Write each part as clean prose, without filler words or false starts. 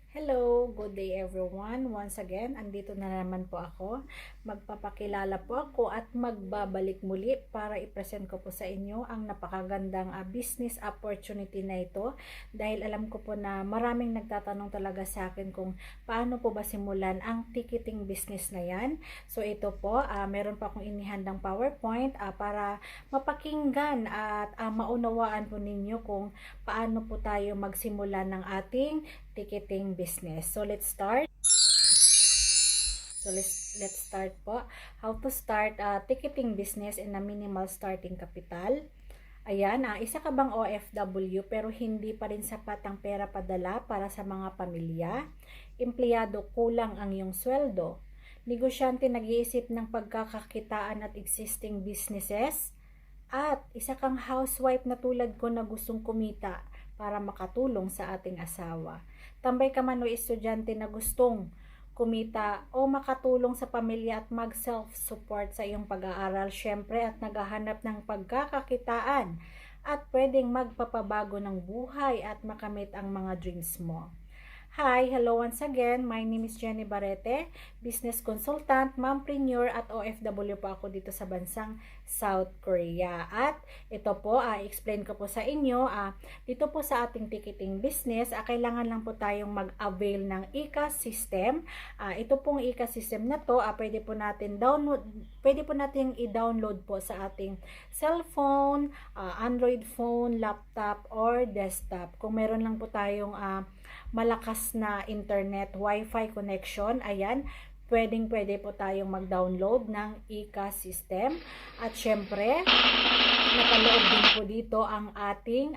Hello, good day everyone. Once again, andito na naman po ako. Magpapakilala po ako at magbabalik muli para i-present ko po sa inyo ang napakagandang business opportunity na ito. Dahil alam ko po na maraming nagtatanong talaga sa akin kung paano po ba simulan ang ticketing business na yan. So ito po, meron pa akong inihandang PowerPoint para mapakinggan at maunawaan po ninyo kung paano po tayo magsimula ng ating ticketing business. So let's start. Let's start po. How to start a ticketing business in a minimal starting capital. Ayan, isa ka bang OFW pero hindi pa rin sapat ang pera padala para sa mga pamilya? Empleyado, kulang ang iyong sweldo? Negosyante, nag-iisip ng pagkakakitaan at existing businesses? At isa kang housewife na tulad ko na gustong kumita para makatulong sa ating asawa. Tambay ka man o estudyante na gustong kumita o makatulong sa pamilya at mag-self-support sa iyong pag-aaral, syempre, at naghahanap ng pagkakakitaan at pwedeng magpapabago ng buhay at makamit ang mga dreams mo. Hi, hello once again. My name is Jenny Barrete, business consultant, mompreneur at OFW po ako dito sa bansang South Korea. At ito po, explain ko po sa inyo, dito po sa ating ticketing business, kailangan lang po tayong mag-avail ng ecosystem. Ito pong ecosystem na to, pwede po natin i-download po sa ating cellphone, Android phone, laptop, or desktop. Kung meron lang po tayong malakas na internet, wifi connection, ayan, pwede po tayong mag-download ng ecosystem. At syempre, napaloob din po dito ang ating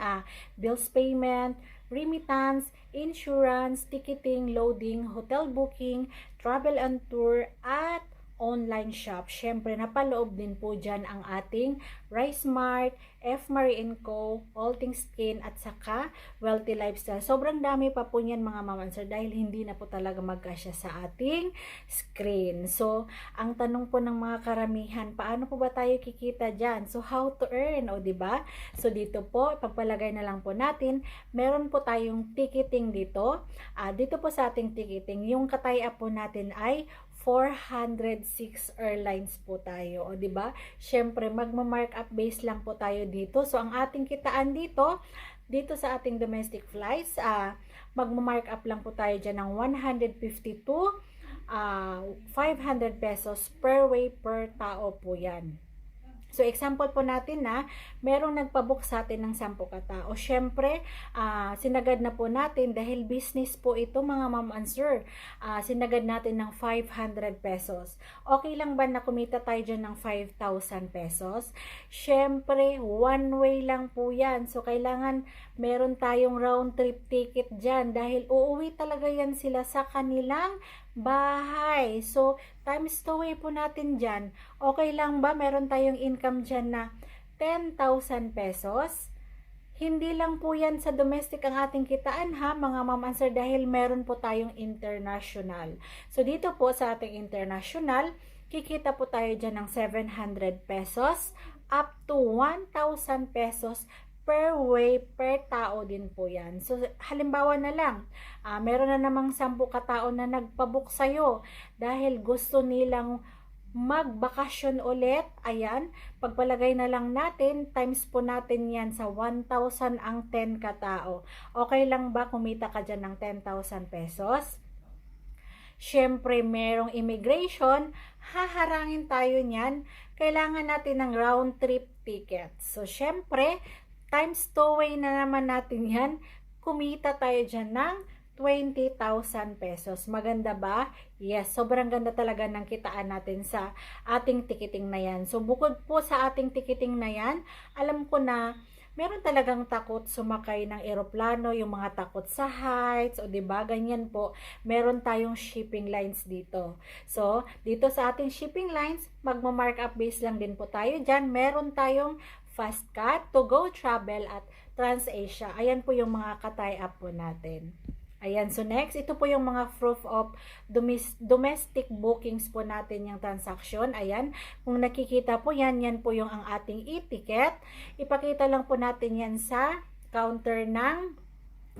bills payment, remittance, insurance, ticketing, loading, hotel booking, travel and tour, at online shop. Syempre, napaloob din po dyan ang ating RiceMart, F. Marie & Co., Alting Skin, at saka Wealthy Lifestyle. Sobrang dami pa po niyan mga mamansir dahil hindi na po talaga magkasya sa ating screen. So, ang tanong po ng mga karamihan, paano po ba tayo kikita dyan? So, how to earn? O, diba? So, dito po, pagpalagay na lang po natin, meron po tayong ticketing dito. Dito po sa ating ticketing, yung katay-up po natin ay 406 airlines po tayo. O, diba? Syempre, magma-mark up base lang po tayo dito. So, ang ating kitaan dito sa ating domestic flights, magma-mark up lang po tayo dyan ng 152, 500 pesos per way per tao po yan. So, example po natin na merong nagpabook sa atin ng 10 katao. Syempre, sinagad na po natin dahil business po ito mga ma'am and sir. Sinagad natin ng 500 pesos. Okay lang ba na kumita tayo dyan ng 5,000 pesos? Syempre, one way lang po yan. So, kailangan meron tayong round trip ticket dyan dahil uuwi talaga yan sila sa kanilang bahay. So, times 2 po natin dyan. Okay lang ba? Meron tayong income dyan na 10,000 pesos. Hindi lang po yan sa domestic ang ating kitaan ha, mga ma'am and sir, dahil meron po tayong international. So, dito po sa ating international, kikita po tayo dyan ng 700 pesos up to 1,000 pesos per way, per tao din po yan. So, halimbawa na lang, meron na namang 10 katao na nagpabook sa'yo dahil gusto nilang magbakasyon ulit. Ayan, pagpalagay na lang natin, times po natin yan sa 1,000 ang 10 katao. Okay lang ba kumita ka dyan ng 10,000 pesos? Syempre, merong immigration, haharangin tayo niyan. Kailangan natin ng round trip ticket. So, syempre, times 2 way na naman natin yan, kumita tayo dyan ng 20,000 pesos. Maganda ba? Yes, sobrang ganda talaga ng kitaan natin sa ating ticketing na yan. So, bukod po sa ating ticketing na yan, alam ko na meron talagang takot sumakay ng eroplano, yung mga takot sa heights, o diba, ganyan po. Meron tayong shipping lines dito. So, dito sa ating shipping lines, magma-mark up base lang din po tayo dyan. Meron tayong Fastcat, To Go Travel, at TransAsia. Ayan po yung mga ka-tie-up po natin. Ayan, so next, ito po yung mga proof of domestic bookings po natin yung transaction. Ayan, kung nakikita po yan, yan po yung ang ating e-ticket. Ipakita lang po natin yan sa counter ng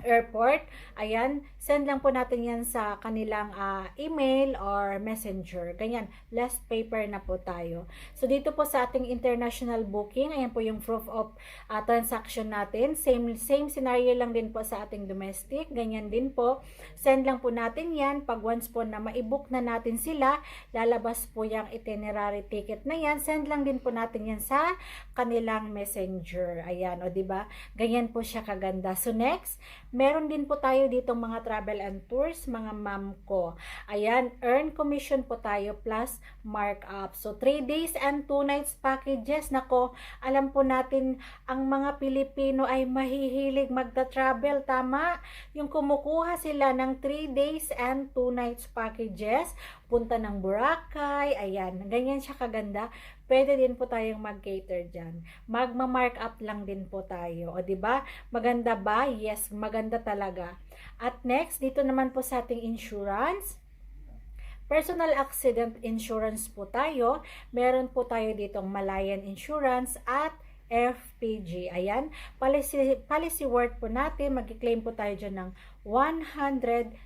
airport, ayan, send lang po natin yan sa kanilang email or messenger. Ganyan, last paper na po tayo. So, dito po sa ating international booking, ayan po yung proof of transaction natin. Same scenario lang din po sa ating domestic. Ganyan din po. Send lang po natin yan. Pag once po na ma-book na natin sila, lalabas po yung itinerary ticket na yan. Send lang din po natin yan sa kanilang messenger. Ayan, o diba? Ganyan po siya kaganda. So, next, meron din po tayo ditong mga travel and tours, mga ma'am ko. Ayan, earn commission po tayo plus markup. So, 3 days and 2 nights packages. Nako, alam po natin, ang mga Pilipino ay mahihilig magta-travel. Tama? Yung kumukuha sila ng 3 days and 2 nights packages, punta ng Boracay, ayan, ganyan siya kaganda. Pwede din po tayong mag-cater dyan. Magma-mark up lang din po tayo. O, diba? Maganda ba? Yes, maganda talaga. At next, dito naman po sa ating insurance. Personal accident insurance po tayo. Meron po tayo ditong Malayan Insurance at FPG. Ayan. Policy worth po natin. Mag-claim po tayo dyan ng 100,000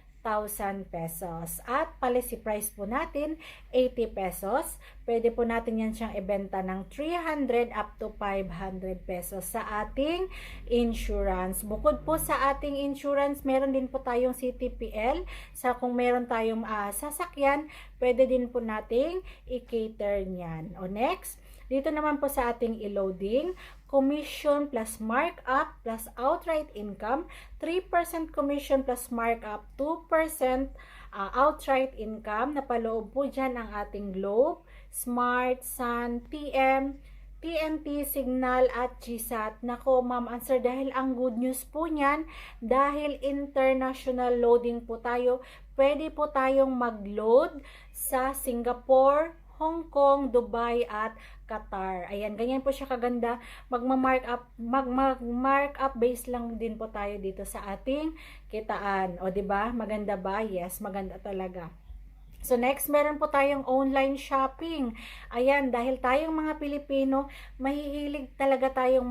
pesos. At policy price po natin, 80 pesos. Pwede po natin yan siyang ibenta ng 300 up to 500 pesos sa ating insurance. Bukod po sa ating insurance, meron din po tayong CTPL. Sa kung meron tayong sasakyan, pwede din po nating i-cater niyan. O next, dito naman po sa ating e-loading, commission plus markup plus outright income, 3% commission plus markup, 2% outright income. Napaloob po dyan ang ating Globe, Smart, Sun, TM, TNT, Signal at GSAT. Nako, ma'am answer, dahil ang good news po niyan, dahil international loading po tayo, pwede po tayong mag-load sa Singapore, Hong Kong, Dubai at Qatar. Ayan, ganyan po siya kaganda. Mag-mark up base lang din po tayo dito sa ating kitaan. O, 'di ba? Maganda ba? Yes, maganda talaga. So next, meron po tayong online shopping. Ayan, dahil tayong mga Pilipino, mahihilig talaga tayong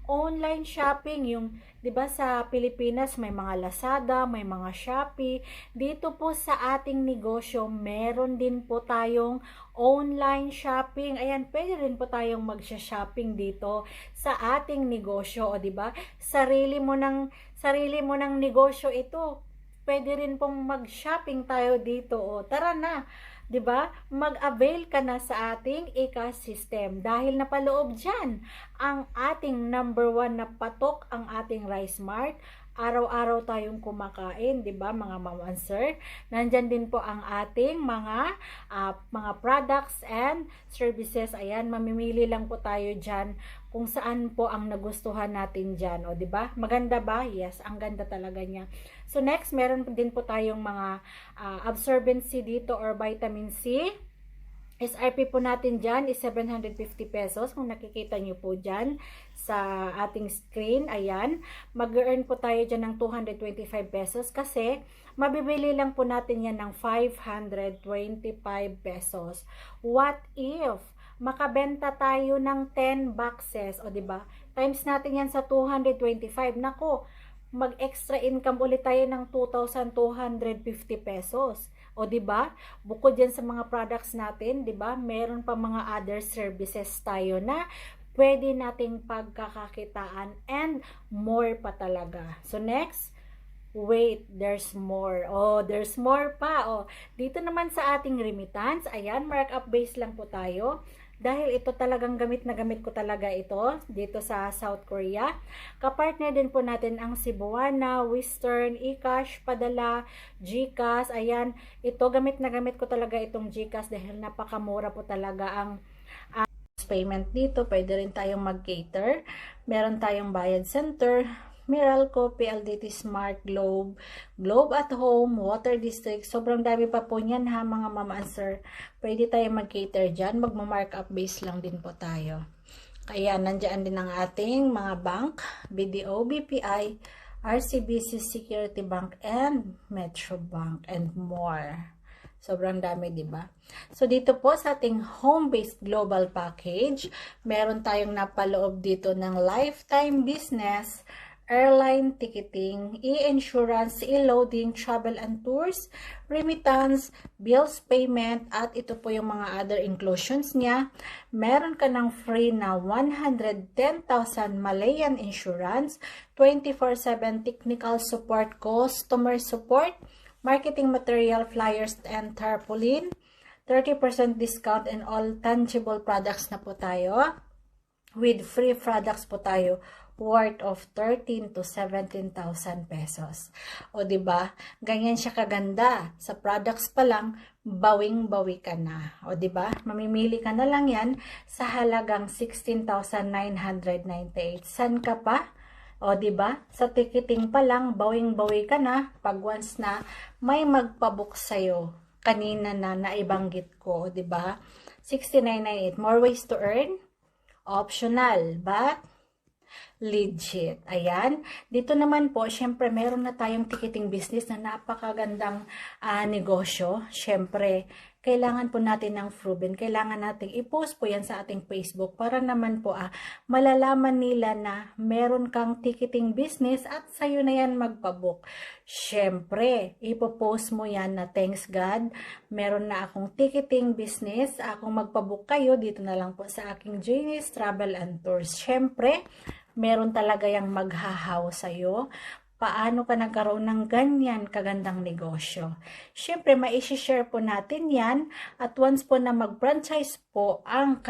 online shopping. Yung 'di ba sa Pilipinas may mga Lazada, may mga Shopee. Dito po sa ating negosyo, meron din po tayong online shopping. Ayan, pwede rin po tayong magsha-shopping dito sa ating negosyo, o 'di ba? Sarili mo ng negosyo ito. Pwede rin pong mag-shopping tayo dito. O, tara na. 'Di ba? Mag-avail ka na sa ating ecosystem dahil napaloob diyan ang ating number 1 na patok, ang ating Rice Mart. Araw-araw tayong kumakain, 'di ba, mga ma'am and sir? Nandyan din po ang ating mga products and services. Ayan, mamimili lang po tayo diyan kung saan po ang nagustuhan natin diyan, o 'di ba? Maganda ba? Yes, ang ganda talaga niya. So next, meron din po tayong mga absorbency dito or vitamin C. SRP po natin dyan is 750 pesos. Kung nakikita nyo po dyan sa ating screen, ayan. Mag-earn po tayo dyan ng 225 pesos kasi mabibili lang po natin yan ng 525 pesos. What if makabenta tayo ng 10 boxes, o 'di ba? Times natin yan sa 225. Nako, mag-extra income ulit tayo ng 2,250 pesos. O 'di ba? Bukod diyan sa mga products natin, 'di ba? Meron pa mga other services tayo na pwede nating pagkakakitaan and more pa talaga. So next, wait, there's more. Oh, there's more pa. Oh, dito naman sa ating remittance, ayan, markup base lang po tayo. Dahil ito talagang gamit na gamit ko talaga ito dito sa South Korea. Kapartner din po natin ang Cebuana, Western, eCash, Padala, GCash. Ayan, ito gamit na gamit ko talaga itong GCash dahil napakamura po talaga ang payment dito. Pwede rin tayong mag-cater. Meron tayong bayad center, Meralco, PLDT Smart, Globe, Globe at Home, Water District. Sobrang dami pa po niyan ha, mga mama and sir. Pwede tayong mag-cater dyan. Magma-mark up base lang din po tayo. Kaya nandyan din ang ating mga bank, BDO, BPI, RCBC, Security Bank, and Metro Bank, and more. Sobrang dami, di ba? So, dito po sa ating home-based global package, meron tayong napaloob dito ng lifetime business, airline ticketing, e-insurance, e-loading, travel and tours, remittance, bills payment, at ito po yung mga other inclusions niya. Meron ka ng free na 110,000 Malayan insurance, 24/7 technical support, customer support, marketing material, flyers, and tarpaulin, 30% discount in all tangible products na po tayo. With free products po tayo worth of 13 to 17,000 pesos. O diba? Ganyan siya kaganda. Sa products pa lang, bawing-bawi ka na. O diba? Mamimili ka na lang yan sa halagang 16,998. San ka pa? O diba? Sa ticketing pa lang, bawing-bawi ka na pag once na may magpabook sa'yo. Kanina na naibanggit ko, diba? 16,998. More ways to earn? Optional, but legit. Ayan. Dito naman po, syempre, meron na tayong ticketing business na napakagandang negosyo. Syempre, kailangan po natin ng proven. Kailangan natin i-post po yan sa ating Facebook para naman po malalaman nila na meron kang ticketing business at sa'yo na yan magpabook. Syempre, ipopost mo yan na thanks God, meron na akong ticketing business. Kung magpabook kayo, dito na lang po sa aking Janie's Travel and Tours. Syempre, meron talaga yung maghahaw sa'yo. Paano ka nagkaroon ng ganyan kagandang negosyo? Siyempre, mai-share po natin yan at once po na mag-franchise po ang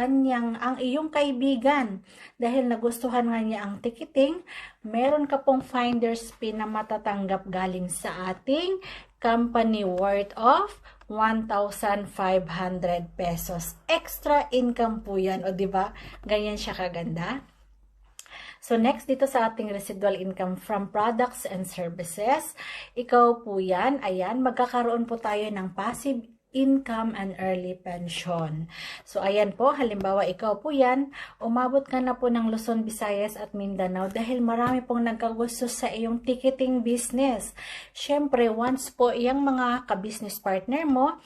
iyong kaibigan dahil nagustuhan nga niya ang ticketing, meron ka pong finder's fee na matatanggap galing sa ating company worth of 1,500 pesos. Extra income po yan, o diba? Ganyan siya kaganda. So, next dito sa ating residual income from products and services, ikaw po yan, ayan, magkakaroon po tayo ng passive income and early pension. So, ayan po, halimbawa, ikaw po yan, umabot ka na po ng Luzon, Visayas at Mindanao dahil marami pong nagkagusto sa iyong ticketing business. Siyempre, once po yung mga ka-business partner mo,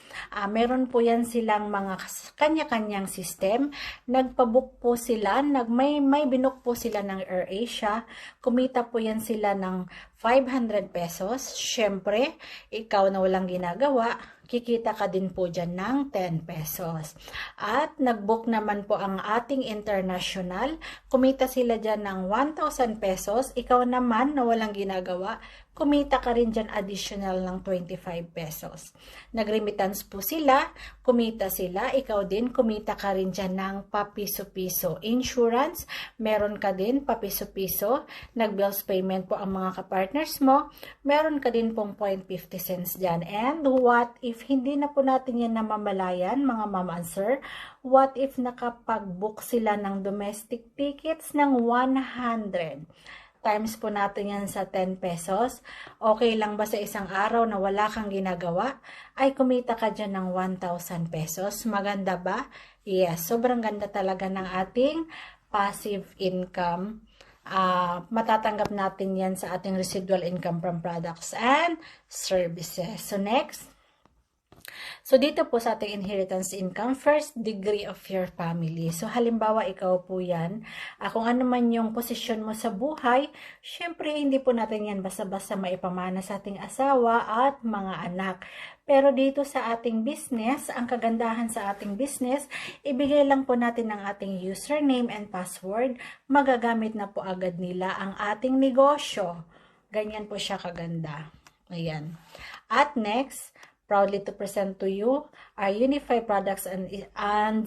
meron po yan silang mga kanya-kanyang system, nagpabook po sila, may binook po sila ng AirAsia, kumita po yan sila ng 500 pesos. Siyempre, ikaw na walang ginagawa, kikita ka din po dyan ng 10 pesos. At nag-book naman po ang ating international, kumita sila dyan ng 1,000 pesos. Ikaw naman na walang ginagawa, kumita ka rin dyan additional ng 25 pesos. Nag-remittance po sila, kumita sila, ikaw din, kumita ka rin dyan ng papiso-piso. Insurance, meron ka din papiso-piso. Nag-bills payment po ang mga kapartners mo, meron ka din pong 0.50 cents dyan. And what if hindi na po natin yan namamalayan, mga ma'am and sir, what if nakapag-book sila ng domestic tickets ng 100? Times po natin yan sa 10 pesos. Okay lang ba sa isang araw na wala kang ginagawa? Ay kumita ka dyan ng 1,000 pesos. Maganda ba? Yes, sobrang ganda talaga ng ating passive income. Matatanggap natin yan sa ating residual income from products and services. So next. So, dito po sa ating inheritance income, first degree of your family. So, halimbawa, ikaw po yan. Kung ano man yung posisyon mo sa buhay, syempre, hindi po natin yan basta-basta maipamana sa ating asawa at mga anak. Pero dito sa ating business, ang kagandahan sa ating business, ibigay lang po natin ang ating username and password. Magagamit na po agad nila ang ating negosyo. Ganyan po siya kaganda. Ayan. At next, proudly to present to you our unified products and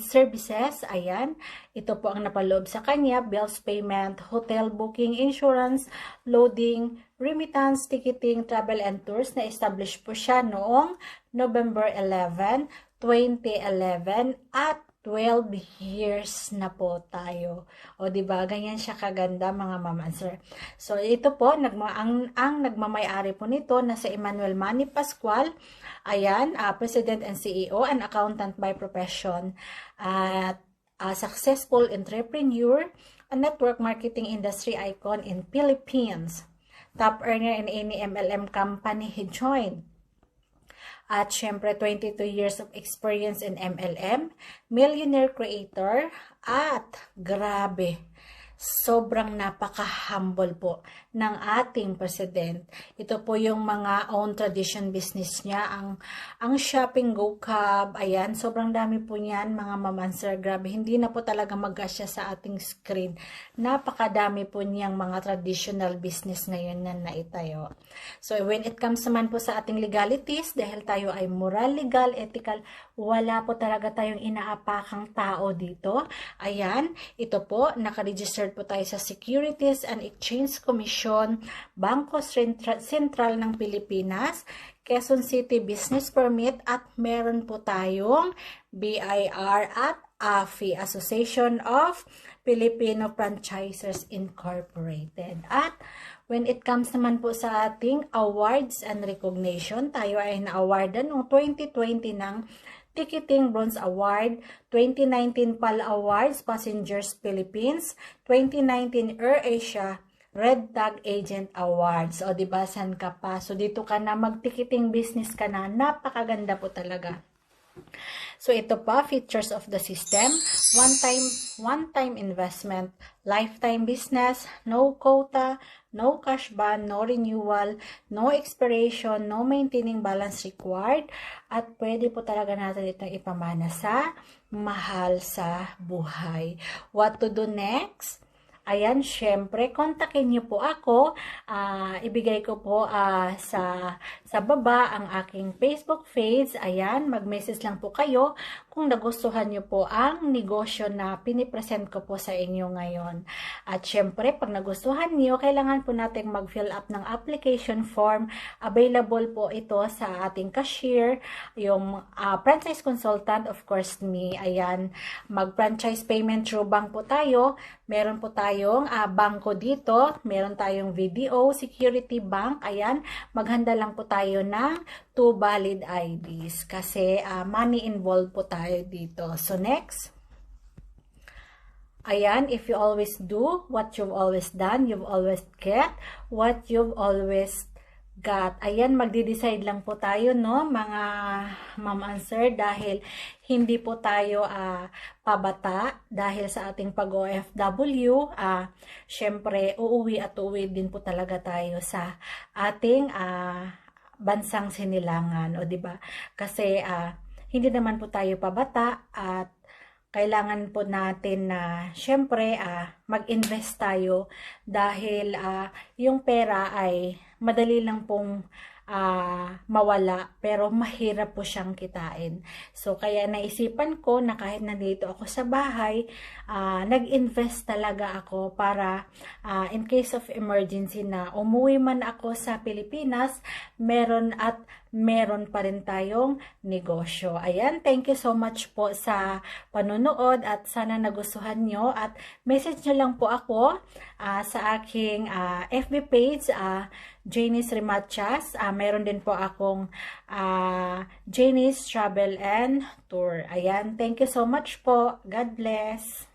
services. Ayan, ito po ang napaloob sa kanya: bills payment, hotel booking, insurance, loading, remittance, ticketing, travel and tours. Na-establish po siya noong November 11, 2011 at 12 years na po tayo. O diba, ganyan siya kaganda mga ma'am and sir. So ito po, ang nagmamay-ari po nito na si Emmanuel Manny Pascual. Ayan, President and CEO, an accountant by profession, at a successful entrepreneur, a network marketing industry icon in Philippines, top earner in any MLM company he joined. At syempre, 22 years of experience in MLM, millionaire creator, at grabe, sobrang napaka-humble po. ng ating president. Ito po yung mga own tradition business niya, ang Shopping Go Cub, ayan, sobrang dami po niyan mga mamansir, grabe, hindi na po talaga mag-asya sa ating screen. Napakadami po niyang mga traditional business ngayon na naitayo. So when it comes naman po sa ating legalities, dahil tayo ay moral, legal, ethical, wala po talaga tayong inaapakang tao dito. Ayan, ito po, nakaregistered po tayo sa Securities and Exchange Commission, Bangko Sentral ng Pilipinas, Quezon City Business Permit, at meron po tayong BIR at AFI, Association of Filipino Franchisers Incorporated. At when it comes naman po sa ating awards and recognition, tayo ay na-awardan noong 2020 ng Ticketing Bronze Award, 2019 PAL Awards, Passengers Philippines, 2019 AirAsia Red Tag Agent Awards. O diba, san ka pa? So dito ka na, mag-ticketing business ka na, napakaganda po talaga. So ito pa, features of the system, one-time investment, lifetime business, no quota, no cash ban, no renewal, no expiration, no maintaining balance required, at pwede po talaga natin itong ipamana sa mahal sa buhay. What to do next? Ayan, syempre, kontakin niyo po ako. Ibigay ko po sa baba ang aking Facebook page. Ayan, mag-message lang po kayo kung nagustuhan niyo po ang negosyo na pinipresent ko po sa inyo ngayon. At syempre, pag nagustuhan niyo, kailangan po natin mag-fill up ng application form. Available po ito sa ating cashier, yung franchise consultant, of course me. Ayan, mag-franchise payment through bank po tayo. Meron po tayong bangko dito. Meron tayong VDO, Security Bank. Ayan, maghanda lang po tayo ng 2 valid IDs kasi money involved po tayo dito. So next. Ayan, if you always do what you've always done, you've always get what you've always got. Ayan, magde-decide lang po tayo, no, mga ma'am and sir, dahil hindi po tayo pabata dahil sa ating pag-OFW. Syempre, uuwi din po talaga tayo sa ating bansang sinilangan, o diba? Kasi hindi naman po tayo pabata at kailangan po natin na syempre mag-invest tayo dahil yung pera ay madali lang pong mawala pero mahirap po siyang kitain. So kaya naisipan ko na kahit nandito ako sa bahay, nag-invest talaga ako para in case of emergency na umuwi man ako sa Pilipinas, meron pa rin tayong negosyo. Ayan, thank you so much po sa panonood at sana nagustuhan nyo at message nyo lang po ako sa aking FB page, Janice Remachas. Meron din po akong Janice Travel and Tour. Ayan, thank you so much po. God bless.